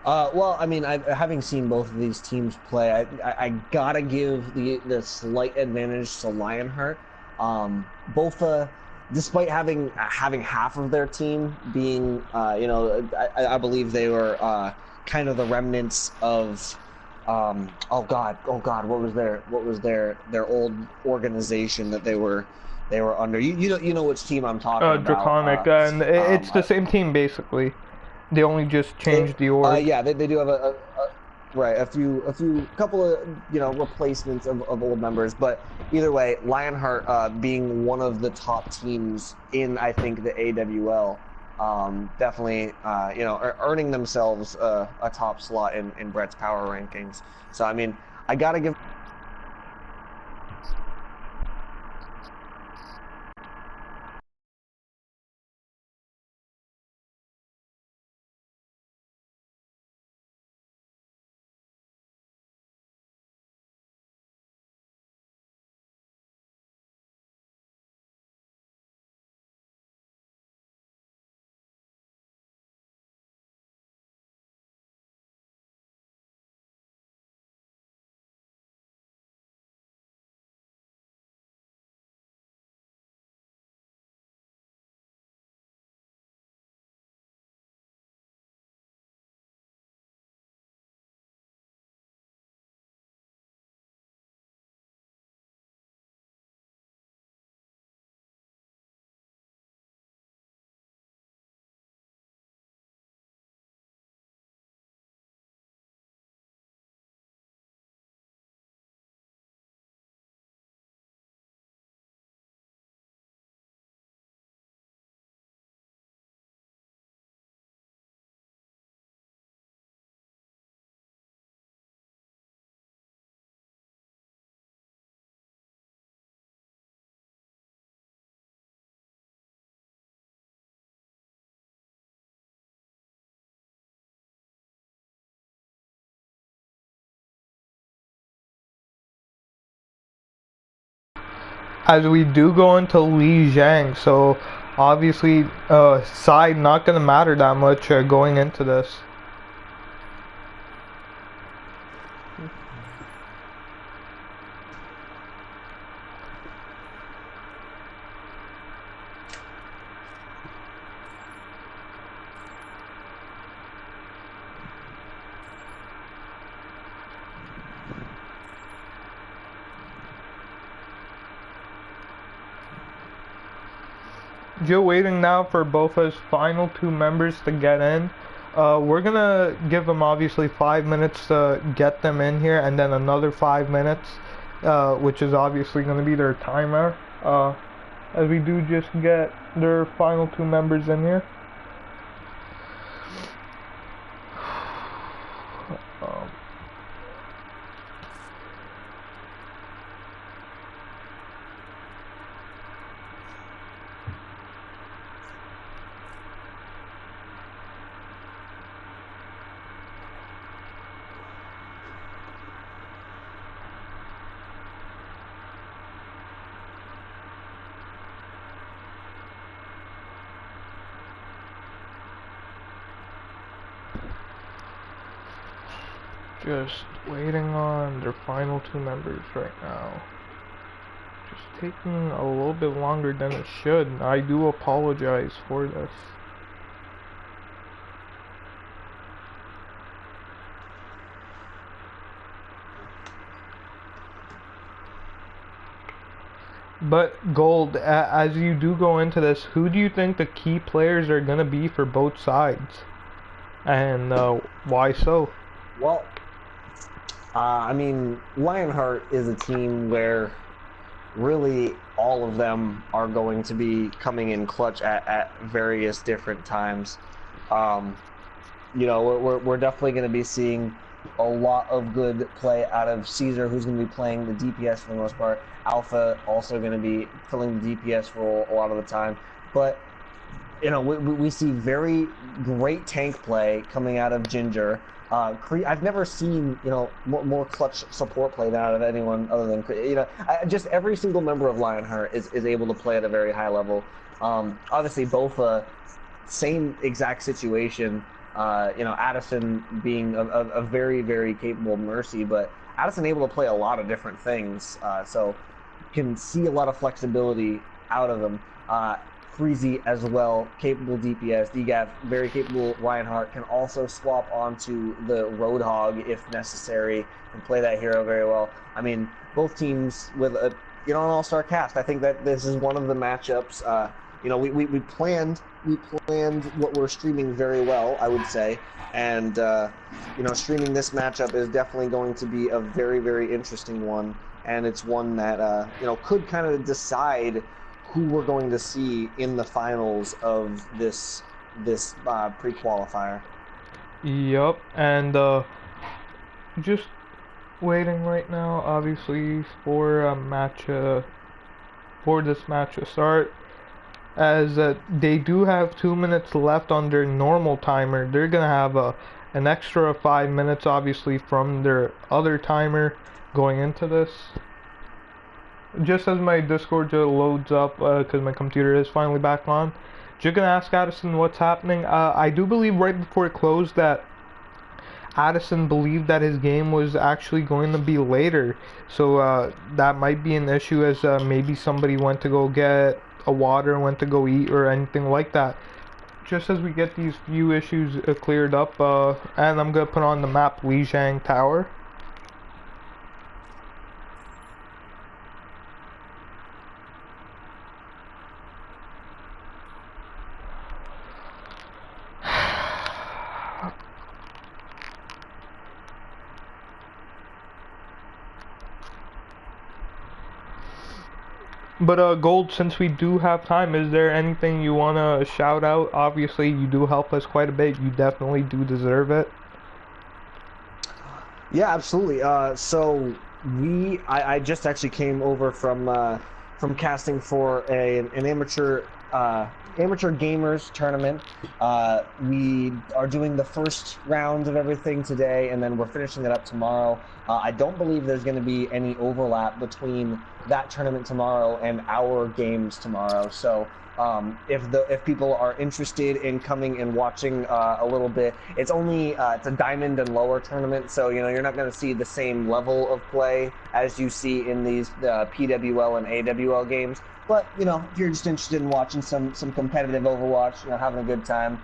Well, I mean, having seen both of these teams play, I gotta give the slight advantage to Lionheart. BofA, despite having half of their team being, I believe they were kind of the remnants of, oh God, what was their old organization that they were under? You know which team I'm talking about. Draconic, and it's the same team basically. They only just changed the org. Yeah, they do have right a few couple of replacements of old members, but either way, Lionheart being one of the top teams in I think the AWL, definitely earning themselves a top slot in Brett's power rankings. So I mean, I gotta give. As we do go into Li Zhang, so obviously side not gonna matter that much going into this. You're waiting now for BofA's final two members to get in. We're gonna give them obviously 5 minutes to get them in here, and then another 5 minutes, which is obviously gonna be their timer. As we do just get their final two members in here. Um, Just waiting on their final two members right now. Just taking a little bit longer than it should. I do apologize for this. But Gold, as you do go into this, who do you think the key players are going to be for both sides? And why so? Well, I mean, Lionheart is a team where really all of them are going to be coming in clutch at various different times. Um, we're definitely going to be seeing a lot of good play out of Caesar, who's going to be playing the DPS for the most part. Alpha also going to be filling the DPS role a lot of the time. But we see very great tank play coming out of Ginger. I've never seen more clutch support play than out of anyone other than just every single member of Lionheart is able to play at a very high level. Obviously, BofA, same exact situation. Addison being a very, very capable Mercy, but Addison able to play a lot of different things. So can see a lot of flexibility out of him. Freezy as well, capable DPS. DGAF, very capable. Lionheart can also swap onto the Roadhog if necessary and play that hero very well. I mean, both teams with an all-star cast. I think that this is one of the matchups. We planned what we're streaming very well, I would say, and streaming this matchup is definitely going to be a very, very interesting one, and it's one that could kind of decide who we're going to see in the finals of this pre-qualifier. Yep, and just waiting right now, obviously, for a match, for this match to start. As they do have 2 minutes left on their normal timer, they're gonna have an extra 5 minutes, obviously, from their other timer going into this. Just as my Discord loads up, because my computer is finally back on, just gonna ask Addison what's happening. I do believe right before it closed that Addison believed that his game was actually going to be later, so that might be an issue, as maybe somebody went to go get a water, went to go eat, or anything like that. Just as we get these few issues cleared up, and I'm gonna put on the map Lijiang Tower. But Gold, since we do have time, is there anything you want to shout out? Obviously, you do help us quite a bit. You definitely do deserve it. Yeah, absolutely. So I just actually came over from casting for an amateur gamers tournament. We are doing the first round of everything today, and then we're finishing it up tomorrow. I don't believe there's going to be any overlap between that tournament tomorrow and our games tomorrow. So if people are interested in coming and watching a little bit, it's a diamond and lower tournament, so you're not going to see the same level of play as you see in these PWL and AWL games. But if you're just interested in watching some competitive Overwatch, having a good time,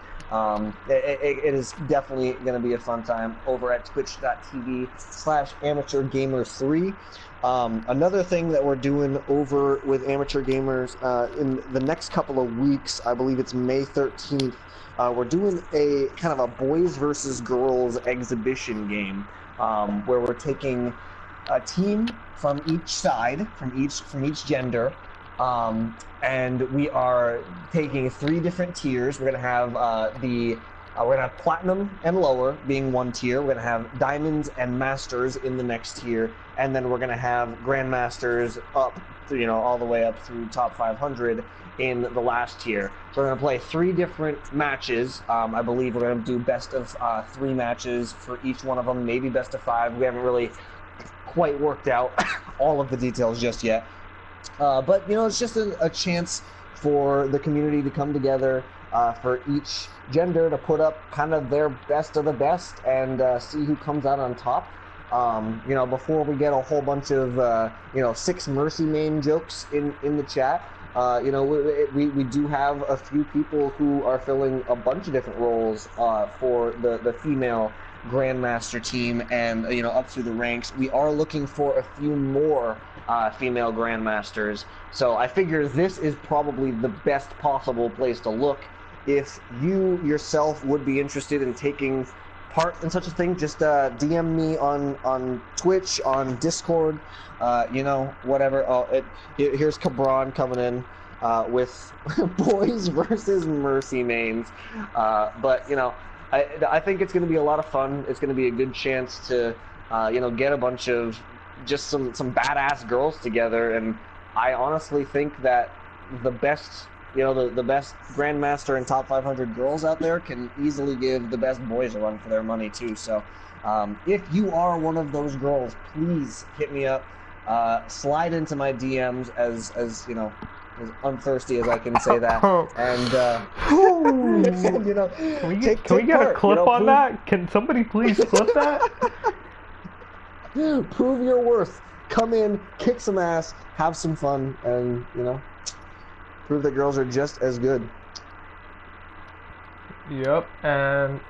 it is definitely going to be a fun time over at twitch.tv/amateurgamers3. Another thing that we're doing over with Amateur Gamers in the next couple of weeks, I believe it's May 13th, we're doing a kind of a boys versus girls exhibition game where we're taking a team from each side, from each gender, and we are taking 3 different tiers. We're gonna have we're gonna have platinum and lower being one tier. We're gonna have diamonds and masters in the next tier, and then we're gonna have grandmasters up, all the way up through top 500 in the last tier. So we're gonna play 3 different matches. I believe we're gonna do best of 3 matches for each one of them, maybe best of 5. We haven't really quite worked out all of the details just yet. But it's just a chance for the community to come together, for each gender to put up kind of their best of the best and see who comes out on top. Before we get a whole bunch of 6 Mercy main jokes in the chat, we do have a few people who are filling a bunch of different roles for the female Grandmaster team, and up through the ranks. We are looking for a few more female Grandmasters, so I figure this is probably the best possible place to look. If you yourself would be interested in taking part in such a thing, just DM me on Twitch, on Discord, whatever. Oh, here's Cabron coming in with boys versus Mercy mains, but I think it's going to be a lot of fun. It's going to be a good chance to, get a bunch of just some badass girls together. And I honestly think that the best, the best Grandmaster and top 500 girls out there can easily give the best boys a run for their money too. So if you are one of those girls, please hit me up. Slide into my DMs as as unthirsty as I can say that, and Ooh. and, you know, Can we take get a part. You clip know, on that? Can somebody please clip that? prove your worth. Come in, kick some ass, have some fun, and you know, prove that girls are just as good. Yep, and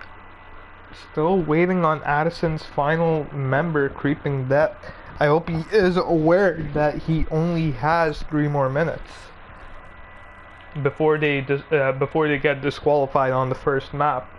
still waiting on Addison's final member creeping death. I hope he is aware that he only has 3 more minutes before they get disqualified on the first map.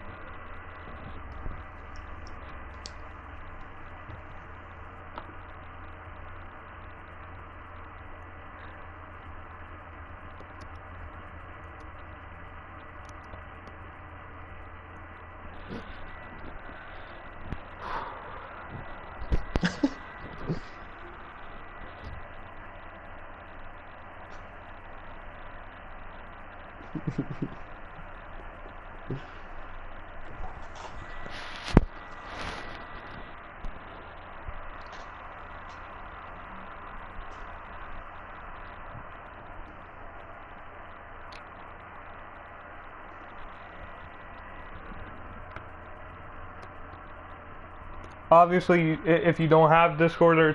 Obviously, if you don't have Discord or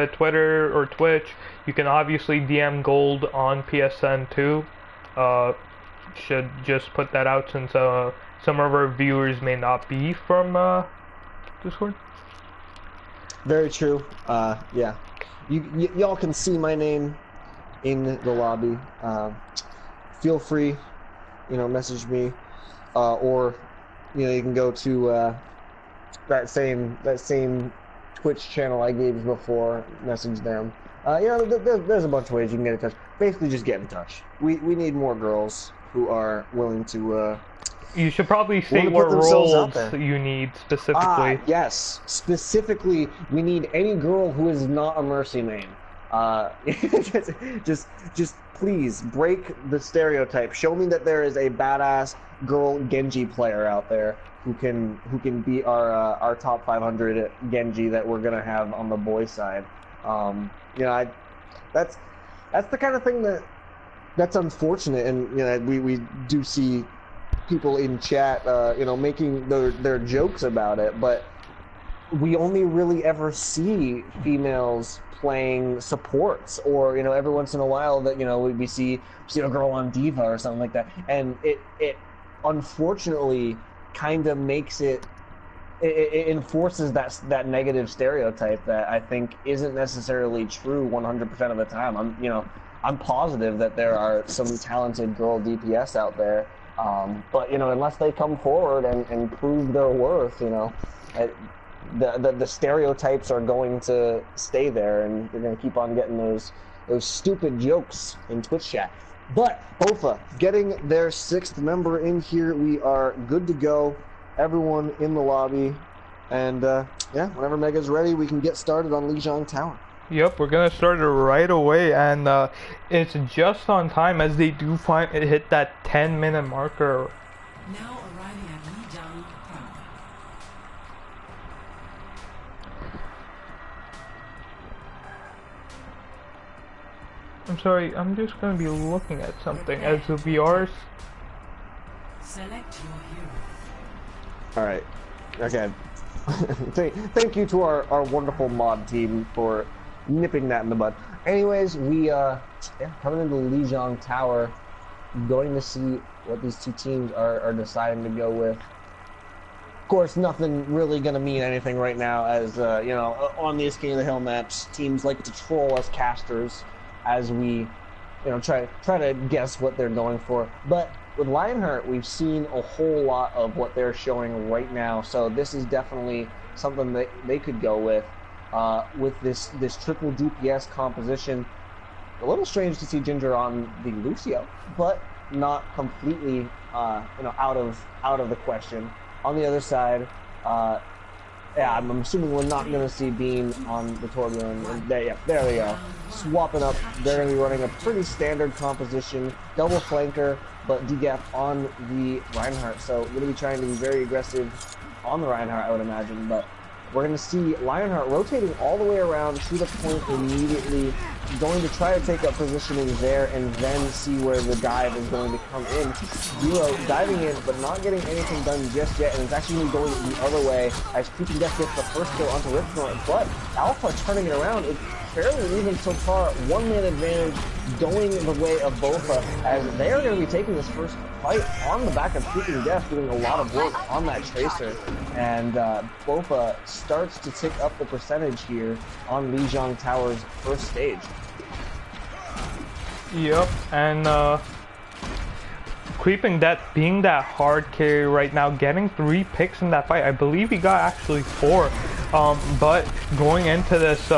Twitter or Twitch, you can obviously DM Gold on PSN too. Should just put that out since some of our viewers may not be from Discord. Very true. Yeah, y'all can see my name in the lobby. Feel free, you know, message me, or you know, you can go to that same Twitch channel I gave you before. Message them. You know, there's a bunch of ways you can get in touch. Basically, just get in touch. We need more girls who are willing to. You should probably state what roles you need specifically. Yes, specifically, we need any girl who is not a Mercy main. Just please break the stereotype. Show me that there is a badass girl Genji player out there who can beat our top 500 Genji that we're gonna have on the boys side. You know, that's the kind of thing that's unfortunate, and you know, we do see people in chat, you know, making their jokes about it, but we only really ever see females playing supports, or you know, every once in a while that, you know, we see a girl on Diva or something like that, and it unfortunately kind of makes it enforces that negative stereotype that I think isn't necessarily true 100% of the time. I'm positive that there are some talented girl DPS out there, but you know, unless they come forward and prove their worth, you know, the stereotypes are going to stay there, and you're going to keep on getting those stupid jokes in Twitch chat. But BofA getting their 6th member in here. We are good to go. Everyone in the lobby, and yeah, whenever Mega's ready, we can get started on Lijiang Tower. Yep, we're gonna start it right away, and it's just on time as they do hit that 10-minute marker. Now arriving at Lijiang Tower. I'm sorry, I'm just gonna be looking at something as the VRs. Select your hero. All right, okay. Thank you to our wonderful mod team for nipping that in the bud. Anyways, we yeah, coming into Lijiang Tower, going to see what these two teams are deciding to go with. Of course, nothing really going to mean anything right now, as you know, on these King of the Hill maps, teams like to troll us casters as we, you know, try to guess what they're going for. But with Lionheart, we've seen a whole lot of what they're showing right now, so this is definitely something that they could go with this triple DPS composition. A little strange to see Ginger on the Lucio, but not completely you know, out of the question. On the other side, yeah, I'm assuming we're not going to see Bean on the Torbjorn. And there we go. Swapping up, they're going to be running a pretty standard composition, double flanker, but DGAF on the Reinhardt. So we're going to be trying to be very aggressive on the Reinhardt, I would imagine. But we're going to see Lionheart rotating all the way around to the point immediately going to try to take up positioning there and then see where the dive is going to come in. Zero diving in, but not getting anything done just yet, and it's actually going the other way as Creeping Death gets the first kill onto Ripsnort, but Alpha turning it around. It's fairly even so far, one-man advantage going the way of BofA, as they are going to be taking this first fight on the back of Creeping Death, doing a lot of work on that Tracer, and BofA starts to tick up the percentage here on Lijiang Tower's first stage. Yep, and Creeping Death being that hard carry right now, getting 3 picks in that fight. I believe he got actually 4, but going into this,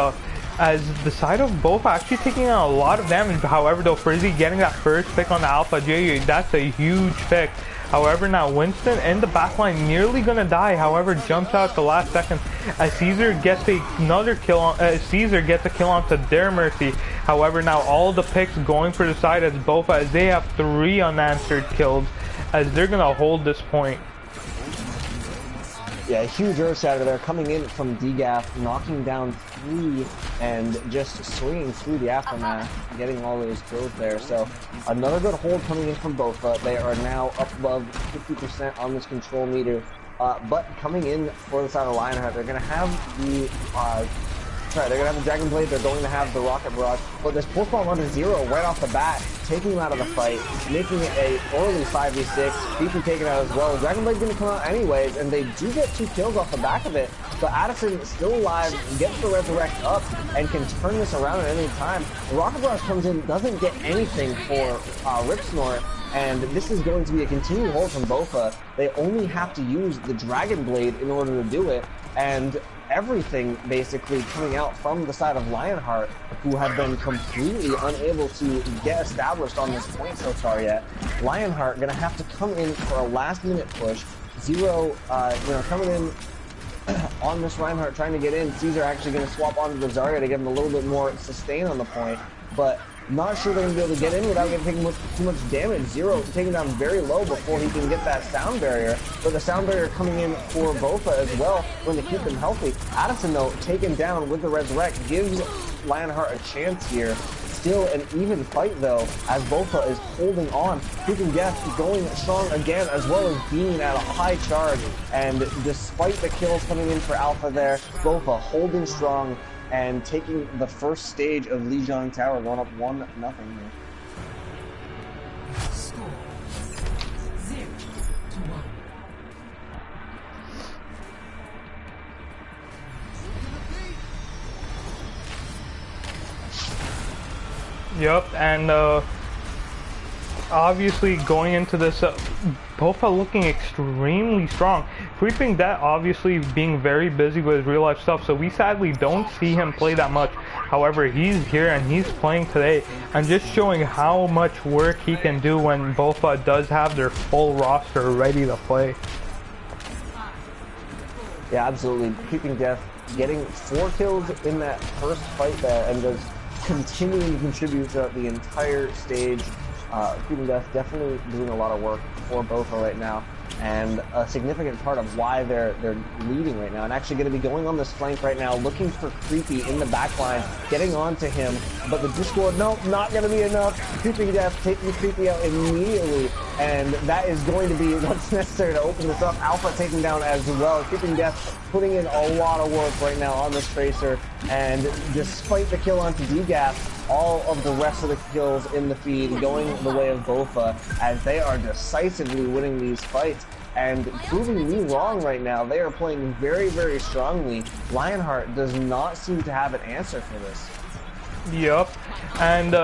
as the side of both actually taking out a lot of damage. However, though, Frizzy getting that first pick on the Alpha J, that's a huge pick. However, now Winston in the backline nearly gonna die. However, jumps out the last second as Caesar gets another kill on. Caesar gets a kill onto their mercy. However, now all the picks going for the side as BofA, as they have 3 unanswered kills, as they're gonna hold this point. Yeah, huge Earth Shatter there coming in from DGAF, knocking down 3 and just swinging through the aftermath, getting all those kills there. So another good hold coming in from BofA. They are now up above 50% on this control meter. But coming in for the side of Lionheart, they're going to have the they're going to have the Dragon Blade, they're going to have the Rocket Barrage, but this Pulse Bomb onto Zero right off the bat, taking him out of the fight, making it a early 5v6, Beefy taken out as well. Dragon Blade's going to come out anyways, and they do get 2 kills off the back of it, but Addison still alive, gets the Resurrect up, and can turn this around at any time. The Rocket Barrage comes in, doesn't get anything for Ripsnort, and this is going to be a continued hold from BofA. They only have to use the Dragon Blade in order to do it, and everything basically coming out from the side of Lionheart, who have been completely unable to get established on this point so far yet. Lionheart gonna have to come in for a last-minute push. Zero, coming in on this Reinhardt, trying to get in. Caesar actually gonna swap onto the Zarya to give him a little bit more sustain on the point, but not sure they're going to be able to get in without taking too much damage. Zero taking down very low before he can get that sound barrier. But the sound barrier coming in for BofA as well, going to keep them healthy. Addison, though, taken down with the Resurrect, gives Lionheart a chance here. Still an even fight, though, as BofA is holding on. Creeping Death going strong again, as well as being at a high charge. And despite the kills coming in for Alpha there, BofA holding strong and taking the first stage of Lijiang Tower, going up 1-0 here. Score 0-1. Yep, and obviously going into this, BofA looking extremely strong. Creeping Death obviously being very busy with real life stuff, so we sadly don't see him play that much. However, he's here and he's playing today and just showing how much work he can do when BofA does have their full roster ready to play. Yeah, absolutely. Creeping Death getting 4 kills in that first fight there and just continuing to contribute throughout the entire stage. Creeping Death definitely doing a lot of work for BofA right now, and a significant part of why they're leading right now, and actually going to be going on this flank right now, looking for Creepy in the backline, getting onto him, but the Discord, nope, not going to be enough. Creeping Death taking Creepy out immediately, and that is going to be what's necessary to open this up. Alpha taken down as well. Creeping Death putting in a lot of work right now on this Tracer, and despite the kill onto DGAF, all of the rest of the kills in the feed going the way of BofA, as they are decisively winning these fights and proving me wrong right now. They are playing very, very strongly. Lionheart does not seem to have an answer for this. Yep, and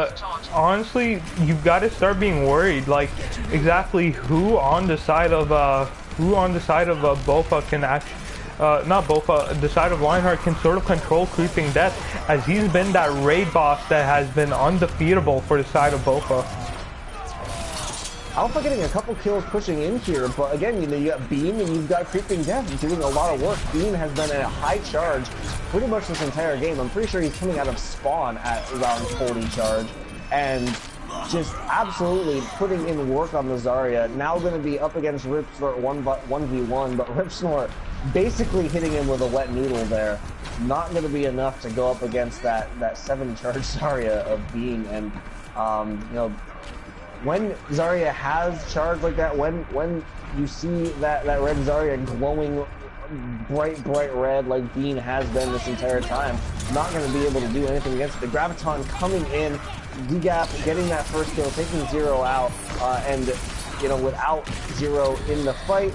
honestly, you've got to start being worried. Like, exactly who on the side of BofA can actually. Not BofA, the side of Lionheart can sort of control Creeping Death, as he's been that raid boss that has been undefeatable for the side of BofA. Alpha getting a couple kills pushing in here, but again, you got Beam and you've got Creeping Death doing a lot of work. Beam has been at a high charge pretty much this entire game. I'm pretty sure he's coming out of spawn at around 40 charge, and just absolutely putting in work on the Zarya. Now going to be up against Ripsnort 1v1, but Ripsnort basically hitting him with a wet noodle there. Not going to be enough to go up against that 7-charge Zarya of Bean. And, you know, when Zarya has charge like that, when you see that red Zarya glowing bright red like Bean has been this entire time, not going to be able to do anything against it. The Graviton coming in, D-Gap getting that first kill, taking Zero out, and, you know, without Zero in the fight,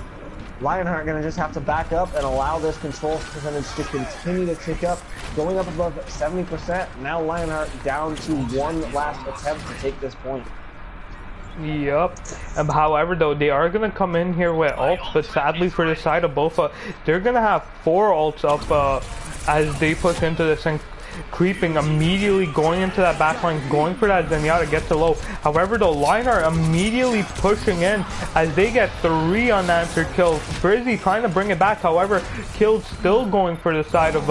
Lionheart going to just have to back up and allow this control percentage to continue to tick up, going up above 70%. Now Lionheart down to one last attempt to take this point. Yep. However, though, they are going to come in here with ults, but sadly for the side of BofA, they're going to have 4 ults up as they push into this thing. Creeping, immediately going into that backline, going for that Zenyatta, gets it low. However, though, Lionheart immediately pushing in as they get 3 unanswered kills. Frizzy trying to bring it back, however, kills still going for the side of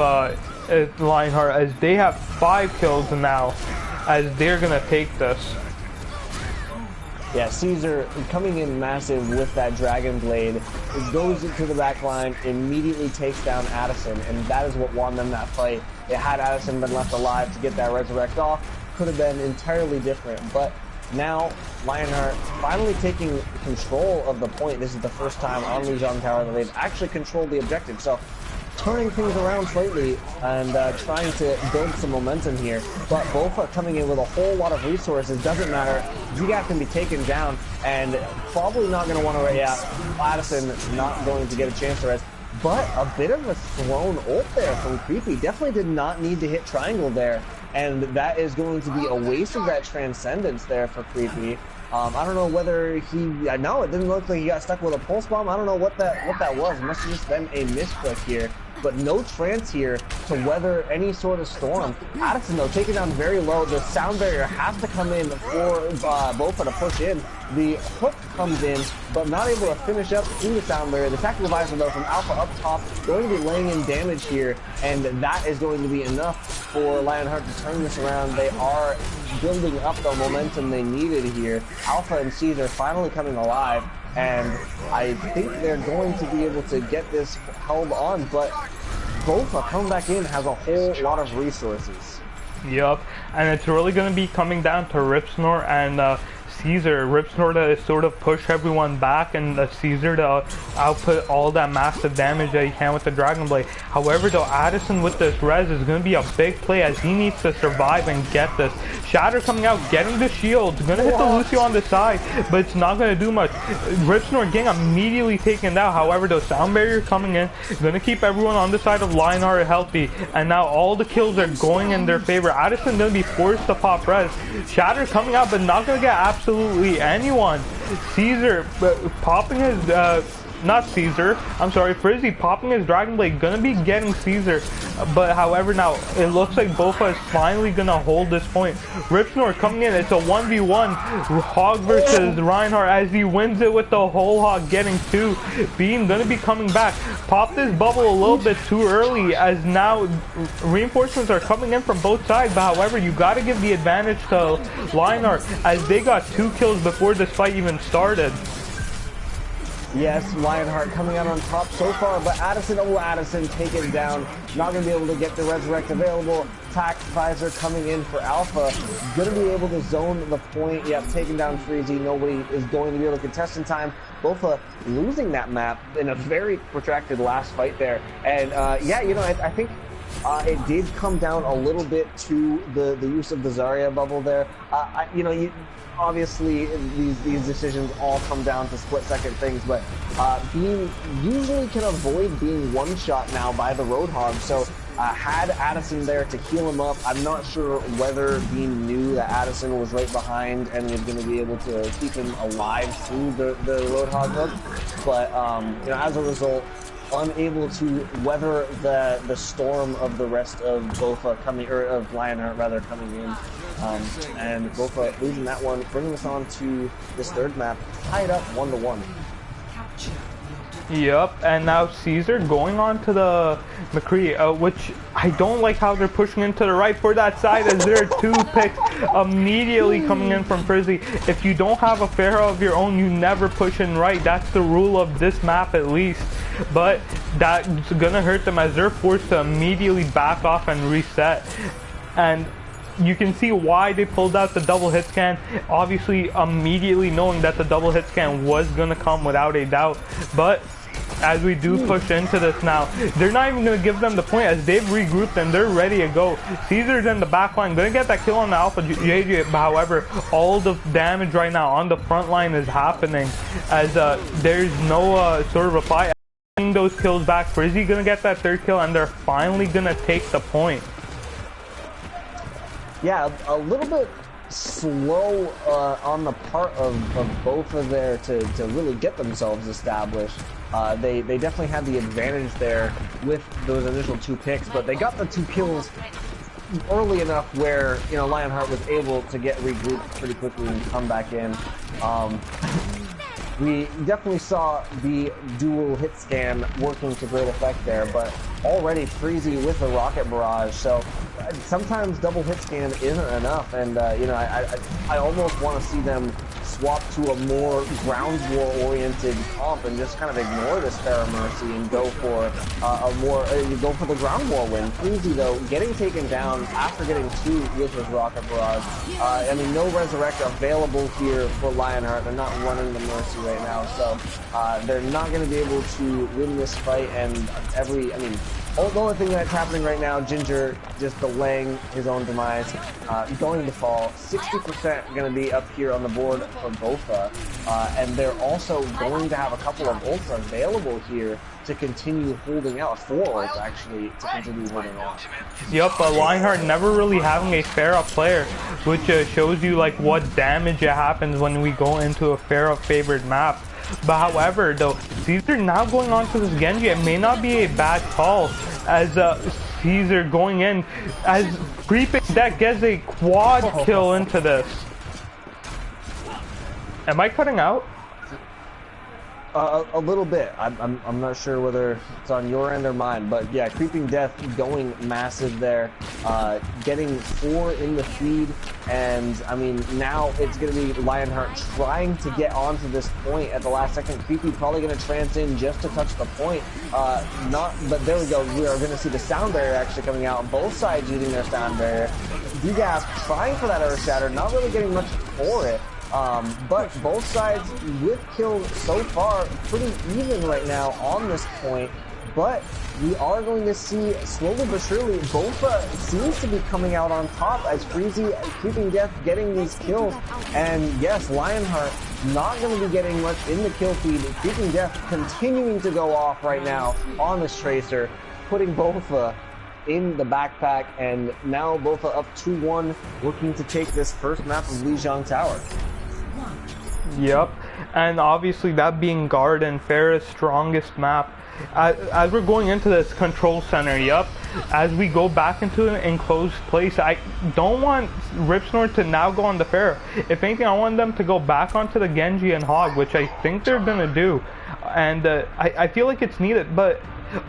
Lionheart as they have 5 kills now as they're going to take this. Yeah, Caesar coming in massive with that Dragon Blade. It goes into the back line, immediately takes down Addison, and that is what won them that fight. Had Addison been left alive to get that resurrect off, could have been entirely different. But now, Lionheart finally taking control of the point. This is the first time on Lijiang Tower that they've actually controlled the objective. So, turning things around slightly and trying to build some momentum here. But BofA coming in with a whole lot of resources. Doesn't matter. Zgap can be taken down and probably not going to want to, yeah, Addison not going to get a chance to rest. But a bit of a thrown ult there from Creepy. Definitely did not need to hit triangle there. And that is going to be a waste of that Transcendence there for Creepy. I don't know whether he... No, it didn't look like he got stuck with a Pulse Bomb. I don't know what that was. It must have just been a misclick here. But no trance here to weather any sort of storm. Addison, though, taken down very low. The sound barrier has to come in for BofA to push in. The hook comes in, but not able to finish up through the sound barrier. The tactical visor, though, from Alpha up top, going to be laying in damage here, and that is going to be enough for Lionheart to turn this around. They are building up the momentum they needed here. Alpha and Caesar finally coming alive, and I think they're going to be able to get this held on, but BofA coming back in has a whole lot of resources. Yup, and it's really going to be coming down to Ripsnort and Caesar. Ripsnort to sort of push everyone back, and Caesar to output all that massive damage that he can with the Dragon Blade. However, though, Addison with this res is going to be a big play as he needs to survive and get this. Shatter coming out, getting the shields, going to hit the Lucio on the side, but it's not going to do much. Ripsnort getting immediately taken down. However, though, sound barrier coming in, going to keep everyone on the side of Lionheart healthy, and now all the kills are going in their favor. Addison going to be forced to pop res. Shatter coming out, but not going to get absolutely anyone. Caesar popping his not Caesar, I'm sorry, Frizzy popping his Dragon Blade, gonna be getting Caesar, but however now, it looks like BofA is finally gonna hold this point. Ripsnort coming in, it's a 1v1, Hog versus Lionheart as he wins it with the whole Hog getting 2. Bean gonna be coming back, pop this bubble a little bit too early as now reinforcements are coming in from both sides, but however, you gotta give the advantage to Lionheart as they got 2 kills before this fight even started. Yes, Lionheart coming out on top so far, but Addison taken down. Not going to be able to get the Resurrect available. Tac Visor coming in for Alpha. Going to be able to zone the point. Yep, taking down Freezy. Nobody is going to be able to contest in time. BofA losing that map in a very protracted last fight there. And yeah, you know, I think it did come down a little bit to the use of the Zarya bubble there. You know, obviously these decisions all come down to split-second things, but Bean usually can avoid being one-shot now by the Roadhog, so had Addison there to heal him up. I'm not sure whether Bean knew that Addison was right behind and was going to be able to keep him alive through the Roadhog hook, but you know, as a result, unable to weather the storm of the rest of BofA coming, or of Lionheart rather, coming in, and BofA losing that one, bringing us on to this third map, tied up 1-1. Capture the objective. Yep, and now Caesar going on to the McCree, which I don't like how they're pushing into the right for that side as there are two picks immediately coming in from Frizzy. If you don't have a Pharaoh of your own, you never push in right. That's the rule of this map at least. But that's gonna hurt them as they're forced to immediately back off and reset. And you can see why they pulled out the double hit scan, obviously immediately knowing that the double hit scan was gonna come without a doubt. But as we do push into this now, they're not even going to give them the point as they've regrouped and they're ready to go. Caesar's in the back line, going to get that kill on the Alpha JJ. However, all the damage right now on the front line is happening as there's no sort of reply. Those kills back, Frizzy going to get that third kill and they're finally going to take the point. Yeah, a little bit slow on the part of BofA there to really get themselves established. They definitely had the advantage there with those initial two picks, but they got the two kills early enough where, you know, Lionheart was able to get regrouped pretty quickly and come back in. We definitely saw the dual hit scan working to great effect there, but already Freezy with the rocket barrage, so sometimes double hit scan isn't enough, and you know, I almost want to see them swap to a more ground war oriented comp and just kind of ignore this Pharaoh Mercy and go for a more go for the ground war win. Freezy though getting taken down after getting two with his rocket barrage. I mean, no resurrect available here for Lionheart. They're not running the Mercy right now, so they're not going to be able to win this fight. And the only thing that's happening right now, Ginger just delaying his own demise, going to fall. 60% going to be up here on the board for BofA, and they're also going to have a couple of ults available here to continue holding out. 4 ults actually to continue holding out. Yep, Lionheart never really having a Pharaoh player, which shows you like what damage it happens when we go into a Pharaoh favored map. But however, though, Caesar now going on to this Genji, it may not be a bad call as Caesar going in as Creeping Death gets a quad kill into this. Am I cutting out? A little bit. I'm not sure whether it's on your end or mine, but yeah, Creeping Death going massive there, getting 4 in the feed, and I mean now it's going to be Lionheart trying to get onto this point at the last second. Creepy probably going to trance in just to touch the point. But there we go. We are going to see the sound barrier actually coming out. Both sides using their sound barrier. DGAS trying for that Earth Shatter, not really getting much for it. But both sides with kills so far pretty even right now on this point, but we are going to see slowly but surely BofA seems to be coming out on top as Freezy, Creeping Death getting these kills, and yes, Lionheart not going to be getting much in the kill feed. Creeping Death continuing to go off right now on this Tracer, putting BofA in the backpack, and now BofA up 2-1, looking to take this first map of Lijiang Tower. Yep, and obviously that being Garden, Pharaoh's strongest map. As we're going into this control center, yep, as we go back into an enclosed place, I don't want Ripsnort to now go on the Pharaoh. If anything, I want them to go back onto the Genji and Hog, which I think they're gonna do. And I feel like it's needed, but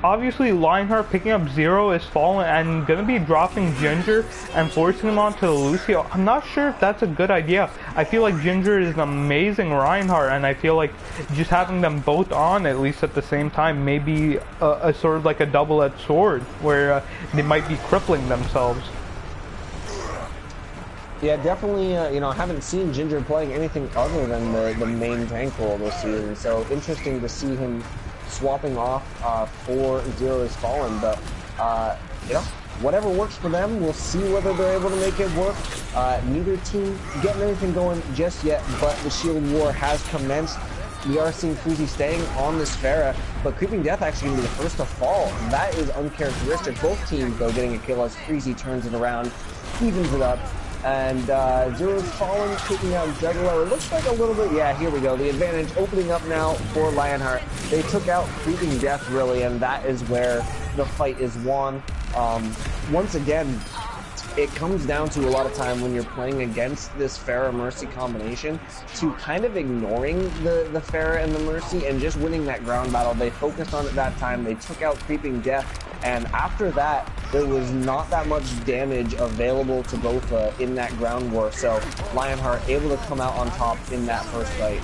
obviously Lionheart picking up 0 is fallen and gonna be dropping Ginger and forcing him onto Lucio. I'm not sure if that's a good idea. I feel like Ginger is an amazing Reinhardt, and I feel like just having them both on at least at the same time may be a sort of like a double-edged sword where they might be crippling themselves. Yeah, definitely, you know, I haven't seen Ginger playing anything other than the main tank role this season, so interesting to see him swapping off for 0 is fallen, but you know, whatever works for them, we'll see whether they're able to make it work. Neither team getting anything going just yet, but the Shield War has commenced. We are seeing Freezy staying on this Pharah, but Creeping Death actually going to be the first to fall. That is uncharacteristic. Both teams, though, getting a kill as Freezy turns it around, evens it up. And 0 is fallen, taking out Juggalo. It looks like a little bit, yeah, here we go. The advantage opening up now for Lionheart. They took out Creeping Death, really, and that is where the fight is won. Once again, it comes down to a lot of time when you're playing against this Pharah Mercy combination to kind of ignoring the Pharah and the Mercy and just winning that ground battle. They focused on it that time. They took out Creeping Death, and after that, there was not that much damage available to BofA in that ground war. So Lionheart able to come out on top in that first fight.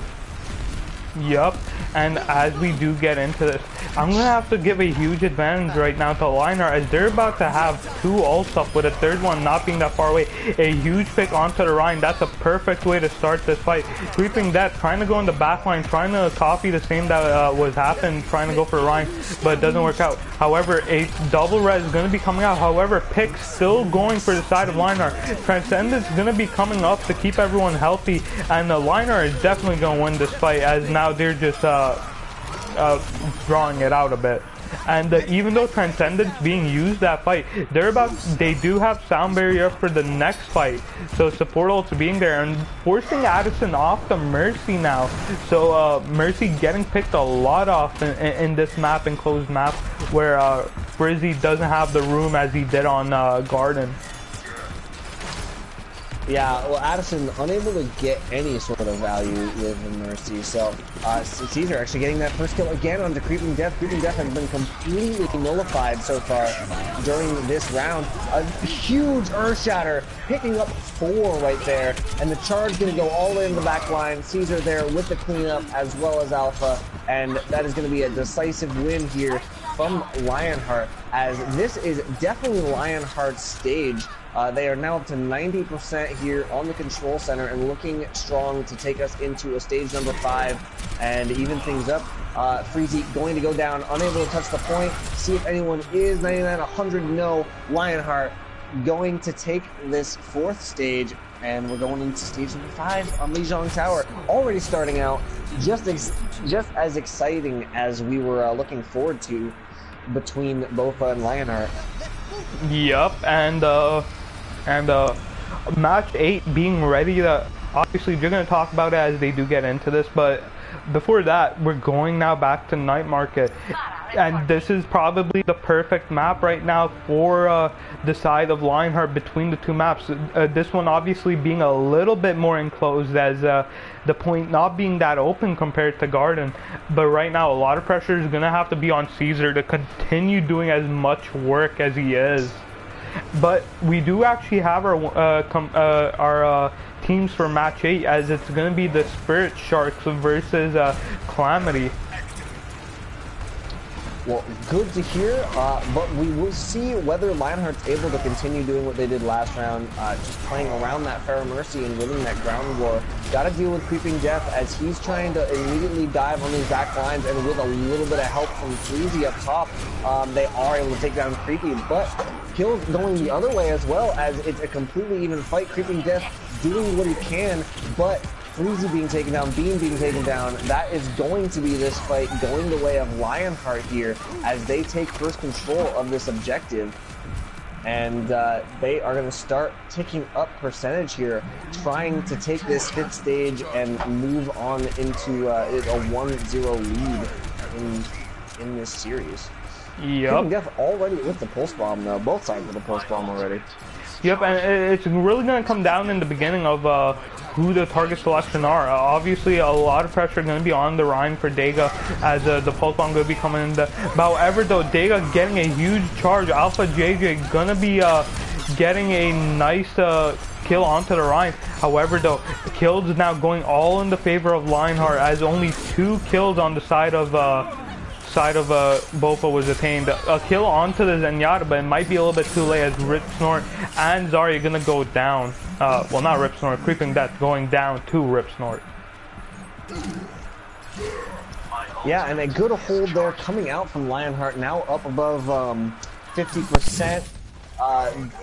Yup, and as we do get into this, I'm going to have to give a huge advantage right now to Lionheart as they're about to have 2 ults up with a third one not being that far away. A huge pick onto the Rhine. That's a perfect way to start this fight. Creeping Death trying to go in the back line, trying to copy the same that was happening, trying to go for Rhine, but it doesn't work out. However, a double res is going to be coming out. However, pick still going for the side of Lionheart. Transcendence is going to be coming up to keep everyone healthy, and Lionheart is definitely going to win this fight as now they're just drawing it out a bit. And even though Transcendence being used that fight, they do have sound barrier up for the next fight, so support ults being there and forcing Addison off the Mercy now. So Mercy getting picked a lot off in this map, enclosed map, where Frizzy doesn't have the room as he did on Garden. Yeah, well, Addison unable to get any sort of value with the Mercy, so Caesar actually getting that first kill again onto Creeping Death. Creeping Death has been completely nullified so far during this round. A huge Earth Shatter, picking up 4 right there, and the charge going to go all in the back line. Caesar there with the cleanup as well as Alpha, and that is going to be a decisive win here from Lionheart, as this is definitely Lionheart's stage. They are now up to 90% here on the control center and looking strong to take us into a stage number 5 and even things up. Freezy going to go down, unable to touch the point. See if anyone is 99, 100, no. Lionheart going to take this 4th stage, and we're going into stage number 5 on Lijiang Tower. Already starting out just as exciting as we were looking forward to between BofA and Lionheart. Yup, and match 8 being ready to, obviously you're going to talk about it as they do get into this, but before that, we're going now back to Night Market, and this is probably the perfect map right now for the side of Lionheart between the 2 maps. This one obviously being a little bit more enclosed as the point not being that open compared to Garden, but right now a lot of pressure is going to have to be on Caesar to continue doing as much work as he is. But we do actually have our teams for match 8, as it's going to be the Spirit Sharks versus Calamity. Well, good to hear, but we will see whether Lionheart's able to continue doing what they did last round, just playing around that Pharah Mercy and winning that ground war. Got to deal with Creeping Death as he's trying to immediately dive on these back lines, and with a little bit of help from Freezy up top, they are able to take down Creepy, but kills going the other way as well, as it's a completely even fight. Creeping Death doing what he can, but Freezy being taken down, Beam being taken down. That is going to be this fight going the way of Lionheart here as they take first control of this objective. And they are going to start ticking up percentage here, trying to take this 5th stage and move on into a 1-0 lead in this series. Yep. Death already with the pulse bomb though, both sides with the pulse bomb already. Yep, and it's really going to come down in the beginning of who the target selection are. Obviously, a lot of pressure going to be on the Rhine for Dega as the pulse bomb going to be coming in. However, though, Dega getting a huge charge. Alpha JJ going to be getting a nice kill onto the Rhine. However, though, the kills is now going all in the favor of Lionheart, as only 2 kills on the side of BofA was attained. A kill onto the Zenyatta, but it might be a little bit too late as Rip Snort and Zarya gonna go down. Well, not Rip Snort, Creeping Death going down to Rip Snort. Yeah, and a good hold there coming out from Lionheart, now up above 50%.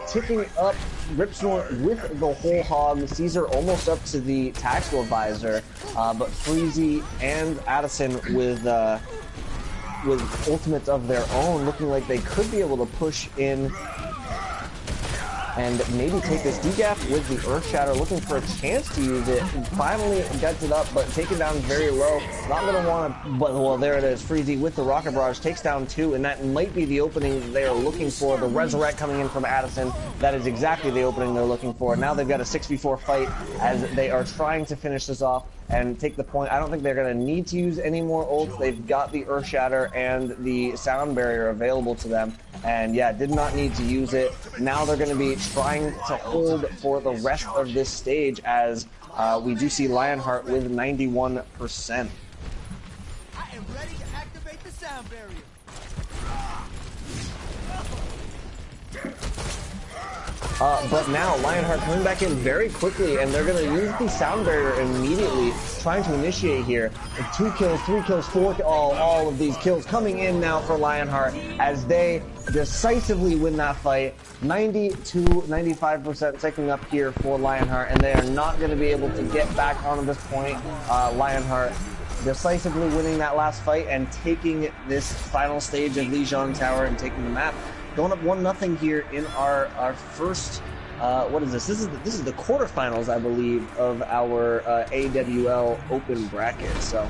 Ticking up Rip Snort with the whole hog. Caesar almost up to the tactical advisor, but Freezy and Addison with ultimates of their own, looking like they could be able to push in and maybe take this decaf with the Earth Shatter, looking for a chance to use it. Finally gets it up, but taken down very low. Not going to want to, but well, there it is. Freezy with the Rocket Barrage takes down 2, and that might be the opening they are looking for. The Resurrect coming in from Addison. That is exactly the opening they're looking for. Now they've got a 6v4 fight as they are trying to finish this off and take the point. I don't think they're going to need to use any more ults. They've got the Earth Shatter and the Sound Barrier available to them. And yeah, did not need to use it. Now they're going to be trying to hold for the rest of this stage as we do see Lionheart with 91%. I am ready to activate the Sound Barrier. But now Lionheart coming back in very quickly, and they're going to use the Sound Barrier immediately, trying to initiate here. 2 kills, 3 kills, 4 all of these kills coming in now for Lionheart as they decisively win that fight. 92-95% taking up here for Lionheart, and they are not going to be able to get back onto this point. Lionheart decisively winning that last fight and taking this final stage of Lijiang Tower and taking the map. Going up 1-0 here in our first, what is this? This is the quarterfinals, I believe, of our AWL Open bracket. So.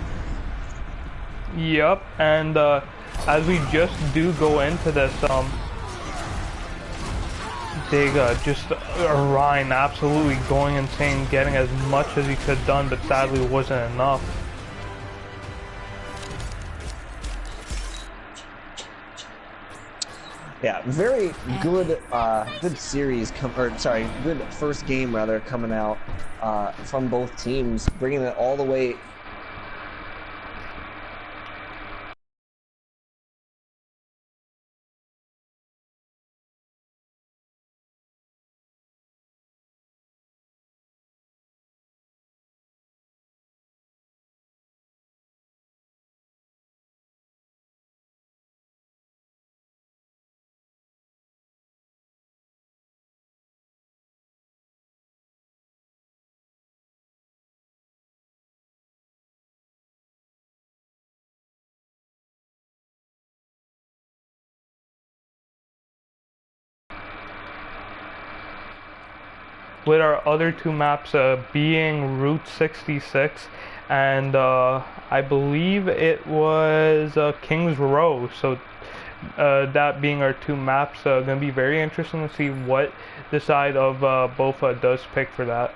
Yep, and as we just do go into this, just Ryan absolutely going insane, getting as much as he could done, but sadly wasn't enough. Yeah, very good, good series, good first game rather coming out from both teams, bringing it all the way. With our other 2 maps being Route 66 and I believe it was King's Row. So that being our 2 maps, going to be very interesting to see what the side of BofA does pick for that.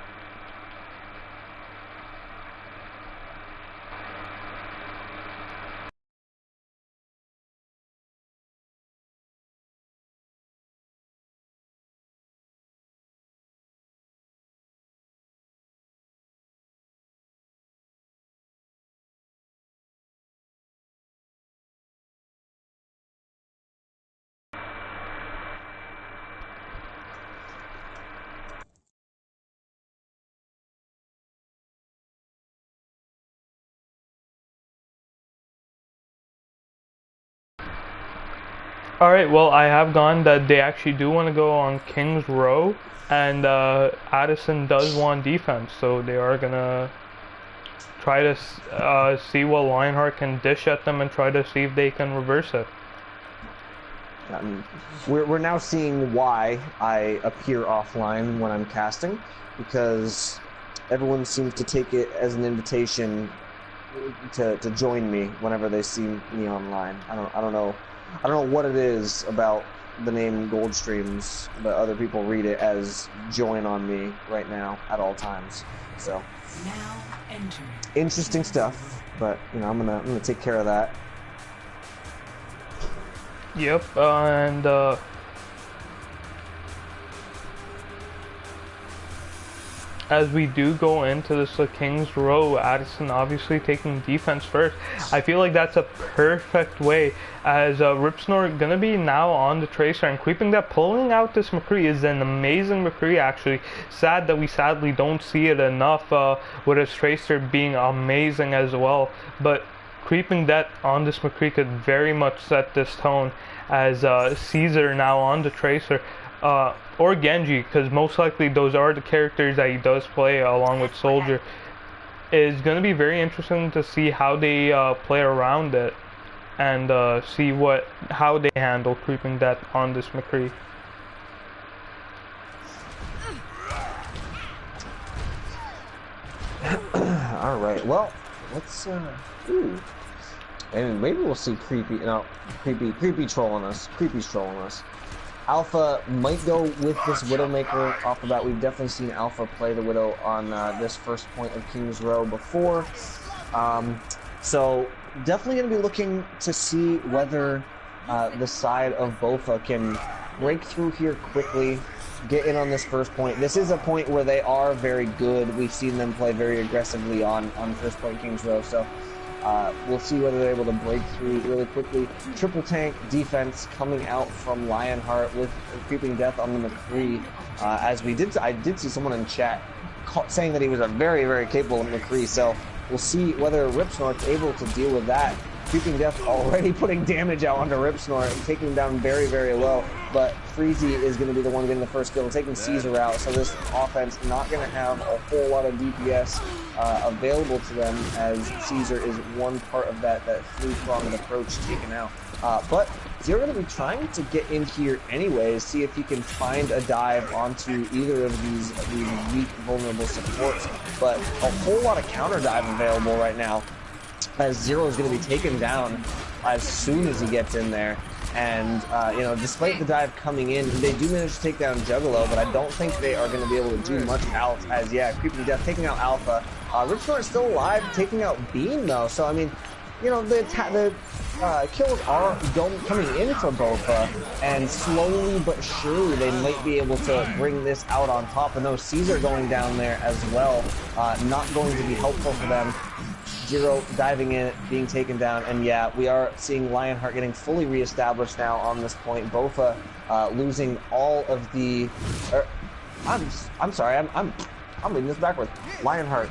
Alright, well, I have gone that they actually do want to go on King's Row, and Addison does want defense, so they are going to try to see what Lionheart can dish at them and try to see if they can reverse it. We're now seeing why I appear offline when I'm casting, because everyone seems to take it as an invitation to join me whenever they see me online. I don't know what it is about the name Goldstreams, but other people read it as join on me right now at all times. So Now enter. interesting stuff, but you know I'm gonna take care of that. Yep, and as we do go into this King's Row, Addison obviously taking defense first. I feel like that's a perfect way, as Ripsnor gonna be now on the Tracer and creeping that, pulling out this McCree is an amazing McCree actually. Sad that we sadly don't see it enough with his Tracer being amazing as well, but creeping that on this McCree could very much set this tone, as Caesar now on the Tracer. Or Genji, because most likely those are the characters that he does play along with Soldier. Is going to be very interesting to see how they play around it and see how they handle creeping that on this McCree. All right. Well, let's. Ooh. And maybe we'll see creepy trolling us. Creepy's trolling us. Alpha might go with this Widowmaker off the bat. We've definitely seen Alpha play the Widow on this first point of King's Row before. So definitely going to be looking to see whether the side of BofA can break through here quickly, get in on this first point. This is a point where they are very good. We've seen them play very aggressively on first point King's Row. So we'll see whether they're able to break through really quickly. Triple tank defense coming out from Lionheart with Creeping Death on the McCree. I did see someone in chat saying that he was a very, very capable McCree. So we'll see whether Ripsnort's able to deal with that. Creeping Death already putting damage out onto Ripsnort and taking him down very, very low. But Freezy is going to be the one getting the first kill, taking Caesar out. So this offense not going to have a whole lot of DPS available to them, as Caesar is one part of that three-pronged approach taken out. But Zero going to be trying to get in here anyways, see if he can find a dive onto either of these weak, vulnerable supports. But a whole lot of counter dive available right now, as Zero is going to be taken down as soon as he gets in there. And, you know, despite the dive coming in, they do manage to take down Juggalo, but I don't think they are going to be able to do much else, as, yeah, Creeping Death taking out Alpha. Ripsnort is still alive, taking out Beam, though. So, I mean, you know, the kills are coming in for BofA, and slowly but surely they might be able to bring this out on top. And no, Caesar going down there as well, not going to be helpful for them. Zero diving in, being taken down, and yeah, we are seeing Lionheart getting fully reestablished now on this point. BofA losing all of the. I'm sorry, I'm reading this backwards. Lionheart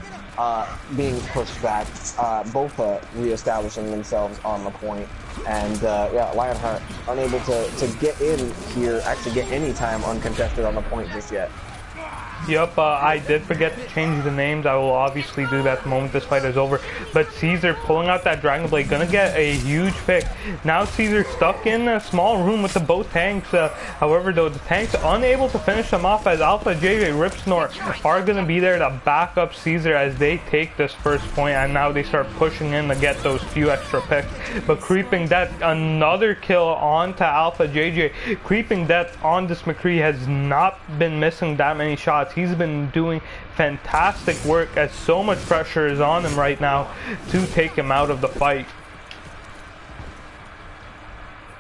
being pushed back. BofA reestablishing themselves on the point, and yeah, Lionheart unable to get in here, actually get any time uncontested on the point just yet. Yep, I did forget to change the names. I will obviously do that the moment this fight is over. But Caesar pulling out that Dragon Blade, gonna get a huge pick. Now Caesar stuck in a small room with the both tanks. However, though, the tanks unable to finish them off, as Alpha, JJ, Ripsnort are gonna be there to back up Caesar as they take this first point, and now they start pushing in to get those few extra picks. But Creeping Death, another kill onto Alpha, JJ. Creeping Death on this McCree has not been missing that many shots. He's been doing fantastic work, as so much pressure is on him right now to take him out of the fight.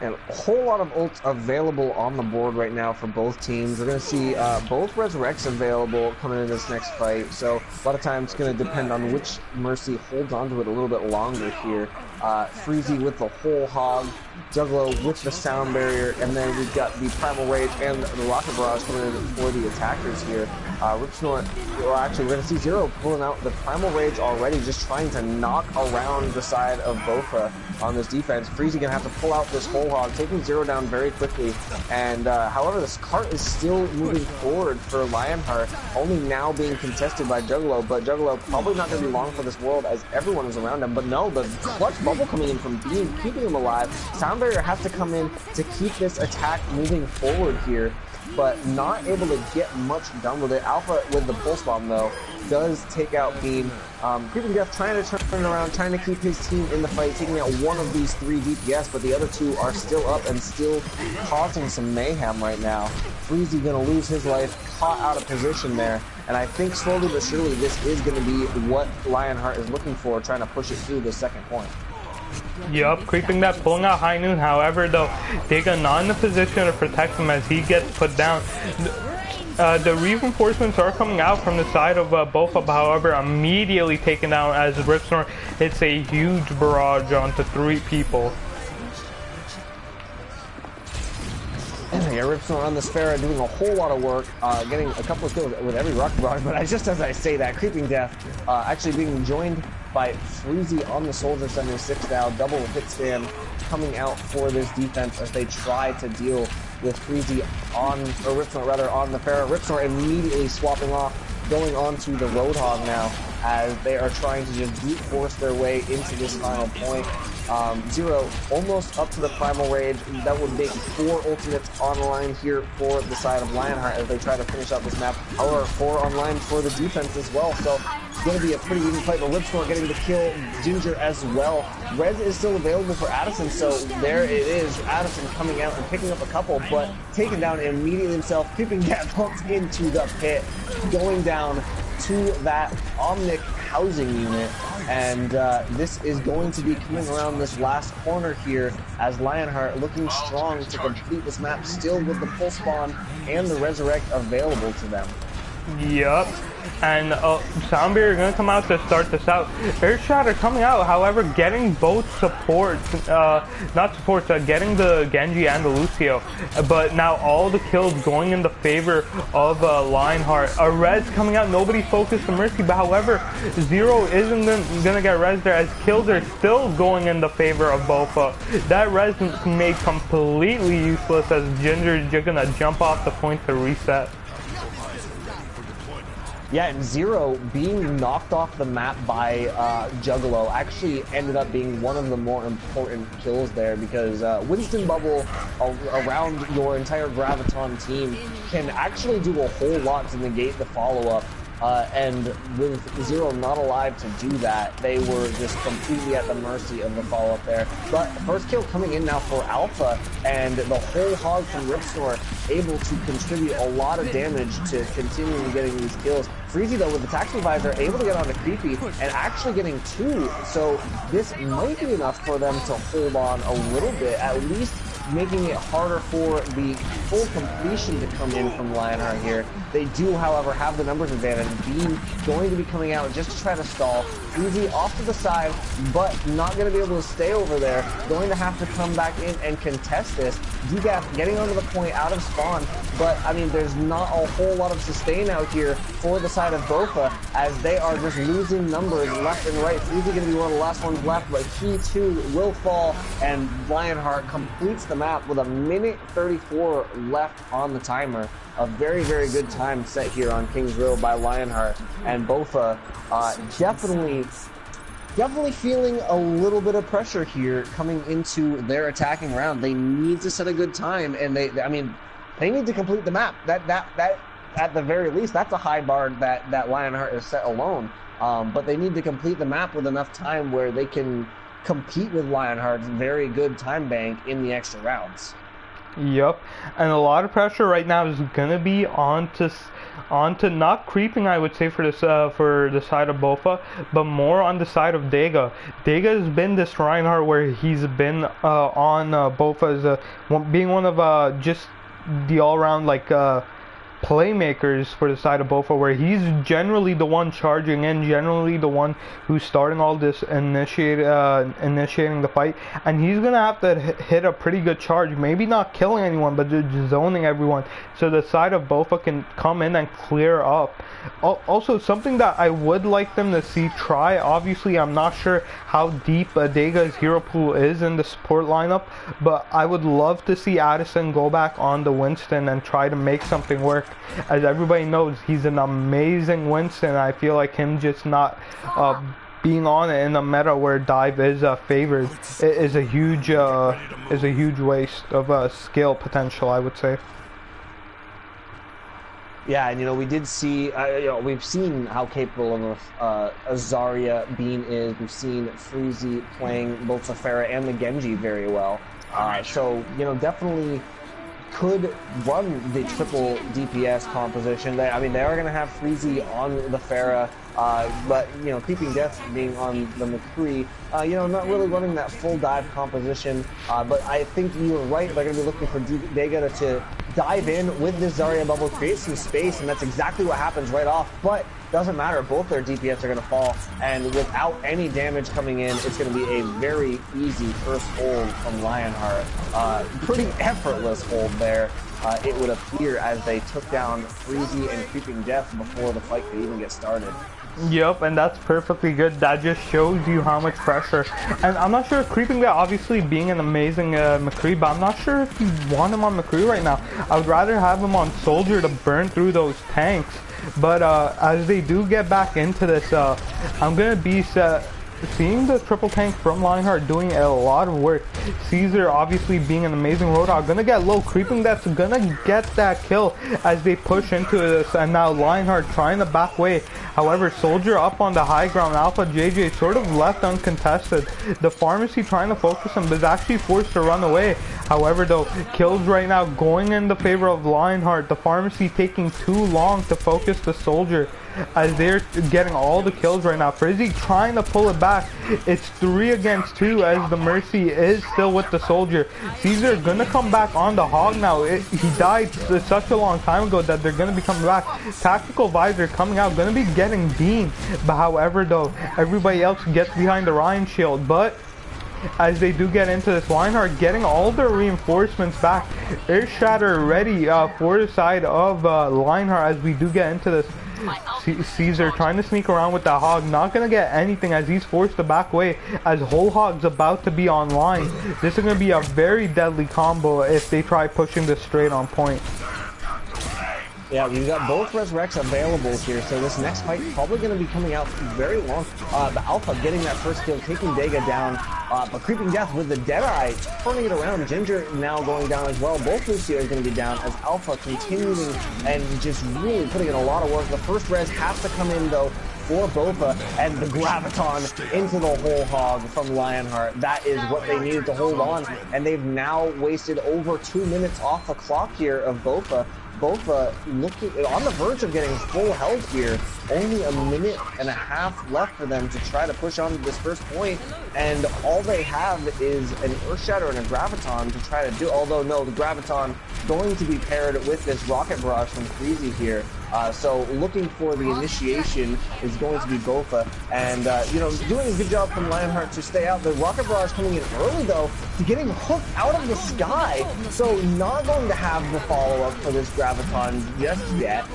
And a whole lot of ults available on the board right now for both teams. We're going to see both Resurrects available coming in this next fight. So a lot of times it's going to depend on which Mercy holds onto it a little bit longer here. Freezy with the whole hog, Juggalo with the sound barrier, and then we've got the Primal Rage and the Rocket Barrage coming in for the attackers here. Ripsnort, well, actually we're going to see Zero pulling out the Primal Rage already, just trying to knock around the side of BofA on this defense. Freezy going to have to pull out this whole hog, taking Zero down very quickly. And however, this cart is still moving forward for Lionheart, only now being contested by Juggalo, but Juggalo probably not going to be long for this world as everyone is around him. But no, the clutch bubble coming in from Beam, keeping him alive. Sound Barrier has to come in to keep this attack moving forward here, but not able to get much done with it. Alpha with the Pulse Bomb, though, does take out Beam. Creeping Death trying to turn around, trying to keep his team in the fight, taking out one of these three DPS, but the other two are still up and still causing some mayhem right now. Freezy gonna lose his life, caught out of position there, and I think slowly but surely this is gonna be what Lionheart is looking for, trying to push it through the second point. Yup, Creeping Death pulling out High Noon. However, though, Diga not in the position to protect him as he gets put down. The reinforcements are coming out from the side of BofA, however, immediately taken down as Ripsnort hits a huge barrage onto 3 people. Yeah, Ripsnort on the Sparrow doing a whole lot of work, getting a couple of kills with every rocket barrage, but just as I say that, Creeping Death actually being joined by Freezy on the Soldier 76 now, double hit spam coming out for this defense as they try to deal with Freezy on, or Ripsnort rather, on the Pharaoh. Ripsnort immediately swapping off, going on to the Roadhog now, as they are trying to just brute force their way into this final point. Zero almost up to the Primal Rage. That would make 4 ultimates online here for the side of Lionheart as they try to finish out this map. However, 4 online for the defense as well. So going to be a pretty even fight, but Ripsnort getting the kill, Ginger as well. Res is still available for Addison, so there it is. Addison coming out and picking up a couple, but taken down immediately himself. Creeping Death pumped into the pit, going down to that Omnic housing unit, and this is going to be coming around this last corner here as Lionheart looking strong to complete this map, still with the full spawn and the resurrect available to them. Yup. And Zombie are going to come out to start this out. Earthshot are coming out, however, getting both supports, not supports, getting the Genji and the Lucio. But now all the kills going in the favor of Lionheart. A res coming out, nobody focused on Mercy, but however, Zero isn't going to get res there as kills are still going in the favor of BofA. That res is made completely useless as Ginger is just going to jump off the point to reset. Yeah, and Zero being knocked off the map by Juggalo actually ended up being one of the more important kills there, because Winston Bubble around your entire Graviton team can actually do a whole lot to negate the follow-up. And with Zero not alive to do that, they were just completely at the mercy of the follow-up there. But first kill coming in now for Alpha, and the whole hog from Ripsnort able to contribute a lot of damage to continuing getting these kills. Freezy, though, with the Taxi Visor, able to get onto Creepy and actually getting 2, so this might be enough for them to hold on a little bit, at least making it harder for the full completion to come in from Lionheart here. They do, however, have the numbers advantage. Beam going to be coming out just to try to stall. Freezy off to the side, but not going to be able to stay over there. Going to have to come back in and contest this. DGAF getting onto the point out of spawn, but I mean, there's not a whole lot of sustain out here for the side of BofA as they are just losing numbers left and right. Freezy going to be one of the last ones left, but he too will fall, and Lionheart completes the map with a minute 34 left on the timer. A very, very good time set here on Kings Row by Lionheart, and BofA definitely feeling a little bit of pressure here coming into their attacking round. They need to set a good time, and they need to complete the map. That at the very least, that's a high bar that Lionheart has set alone. But they need to complete the map with enough time where they can compete with Lionheart's very good time bank in the extra rounds. Yup, and a lot of pressure right now is gonna be onto not creeping, I would say, for this for the side of BofA, but more on the side of Dega. Dega has been this Reinhardt where he's been on BofA as being one of just the all-round like playmakers for the side of BofA, where he's generally the one charging in, generally the one who's starting all this initiating the fight, and he's gonna have to hit a pretty good charge, maybe not killing anyone, but just zoning everyone, so the side of BofA can come in and clear up. Also, something that I would like them to see try, obviously I'm not sure how deep Dega's hero pool is in the support lineup, but I would love to see Addison go back on the Winston and try to make something work. As everybody knows, he's an amazing Winston. I feel like him just not being on it in a meta where dive is favored is a huge waste of skill potential, I would say. Yeah, and we did see, we've seen how capable of Azaria Bean is. We've seen Freezy playing both the Pharah and the Genji very well. So definitely could run the triple DPS composition. They are going to have Freezy on the Pharah, but Creeping Death being on the McCree, not really running that full dive composition. But I think you were right. They're going to be looking for Dega to dive in with this Zarya bubble, create some space, and that's exactly what happens right off. But doesn't matter, both their DPS are going to fall, and without any damage coming in, it's going to be a very easy first hold from Lionheart. Pretty effortless hold there, it would appear, as they took down Freezy and Creeping Death before the fight could even get started. Yep, and that's perfectly good. That just shows you how much pressure. And I'm not sure if Creeping Death, obviously being an amazing McCree, but I'm not sure if you want him on McCree right now. I would rather have him on Soldier to burn through those tanks. But as they do get back into this, I'm gonna be seeing the triple tank from Lionheart doing a lot of work. Caesar obviously being an amazing Roadhog, gonna get low, creeping that's gonna get that kill as they push into this, and now Lionheart trying to back away. However, Soldier up on the high ground, Alpha JJ sort of left uncontested. The Pharmacy trying to focus him, but is actually forced to run away. However though, kills right now going in the favor of Lionheart. The Pharmacy taking too long to focus the Soldier as they're getting all the kills right now. Frizzy trying to pull it back. It's 3 against 2 as the Mercy is still with the Soldier. Caesar gonna come back on the Hog now. He died such a long time ago that they're gonna be coming back. Tactical Visor coming out, gonna be getting beamed. But however though, everybody else gets behind the Ryan shield. But as they do get into this, Lionheart getting all their reinforcements back. Earth Shatter ready for the side of Lionheart as we do get into this. Caesar trying to sneak around with that Hog, not gonna get anything as he's forced to back away as Whole Hog's about to be online. This is gonna be a very deadly combo if they try pushing this straight on point. Yeah, we've got both Resurrects available here, so this next fight probably going to be coming out very long. The Alpha getting that first kill, taking Dega down, but Creeping Death with the Deadeye, turning it around. Ginger now going down as well. Both Lucio are going to be down as Alpha continuing and just really putting in a lot of work. The first res has to come in, though, for BofA, and the Graviton into the Whole Hog from Lionheart. That is what they needed to hold on, and they've now wasted over 2 minutes off the clock here of BofA. BofA looking on the verge of getting full health here. Only a minute and a half left for them to try to push on to this first point, and all they have is an Earth Shatter and a Graviton to try to do. Although no, the Graviton going to be paired with this Rocket Barrage from Freezy here. So looking for the initiation is going to be BofA, and you know, doing a good job from Lionheart to stay out. The Rocket Barrage coming in early though, to getting hooked out of the sky. So not going to have the follow-up for this Graviton just yet.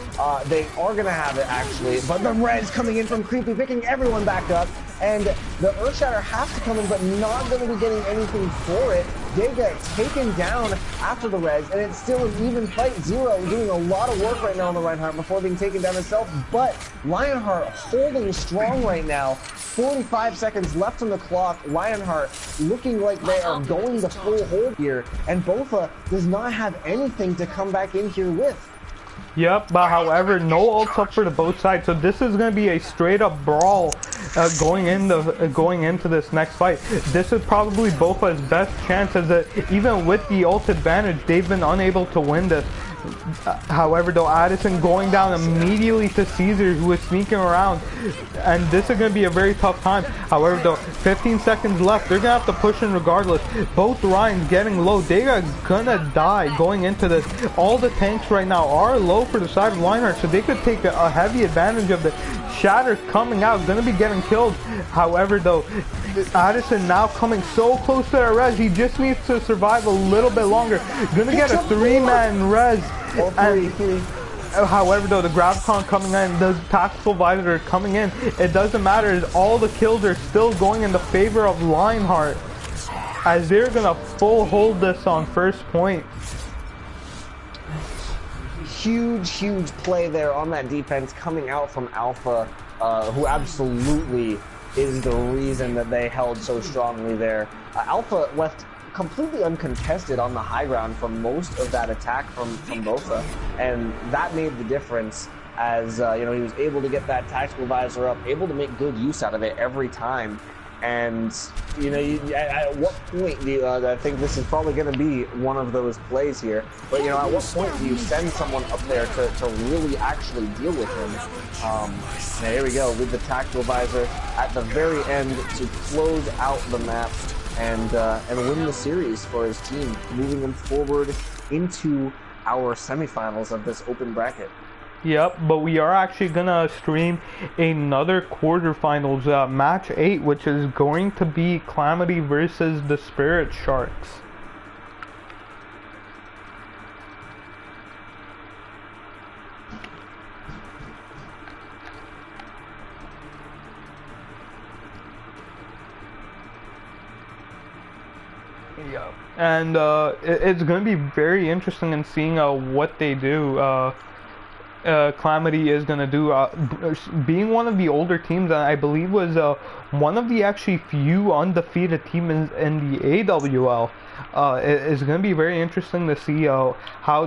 They are going to have it actually, but the res coming in from Creepy, picking everyone back up, and the Earth Shatter has to come in, but not going to be getting anything for it. They get taken down after the res, and it's still an even fight. Zero doing a lot of work right now on the Reinhardt before being taken down himself, but Lionheart holding strong right now. 45 seconds left on the clock. Lionheart looking like they are going the full hold here, and BofA does not have anything to come back in here with. Yep, but however, no ults up for the both sides, so this is going to be a straight-up brawl going into this next fight. This is probably BofA's best chance, as even with the ult advantage, they've been unable to win this. However, though, Addison going down immediately to Caesar, who is sneaking around, and this is going to be a very tough time. However, though, 15 seconds left, they're going to have to push in regardless. Both Ryans getting low. They are going to die going into this. All the tanks right now are low for the side of Lionheart, so they could take a heavy advantage of the Shatter coming out, going to be getting killed. However, though, Addison now coming so close to that res, he just needs to survive a little bit longer. Gonna get a 3-man res. However, though, the Graviton coming in, the Tactical Visor coming in, it doesn't matter. All the kills are still going in the favor of Lionheart, as they're gonna full hold this on first point. Huge play there on that defense coming out from Alpha, who absolutely is the reason that they held so strongly there. Alpha left completely uncontested on the high ground for most of that attack from BofA, and that made the difference, as you know, he was able to get that Tactical Visor up, able to make good use out of it every time. And you know, at what point do you, I think this is probably going to be one of those plays here, but you know, at what point do you send someone up there to really actually deal with him? Here we go with the Tactical Visor at the very end to close out the map and win the series for his team, moving them forward into our semifinals of this open bracket. Yep, but we are actually gonna stream another quarterfinals match 8, which is going to be Calamity versus the Spirit Sharks. Yeah, and it's going to be very interesting in seeing what they do. Calamity is going to do. Being one of the older teams, I believe was one of the actually few undefeated teams in the AWL. It's going to be very interesting to see how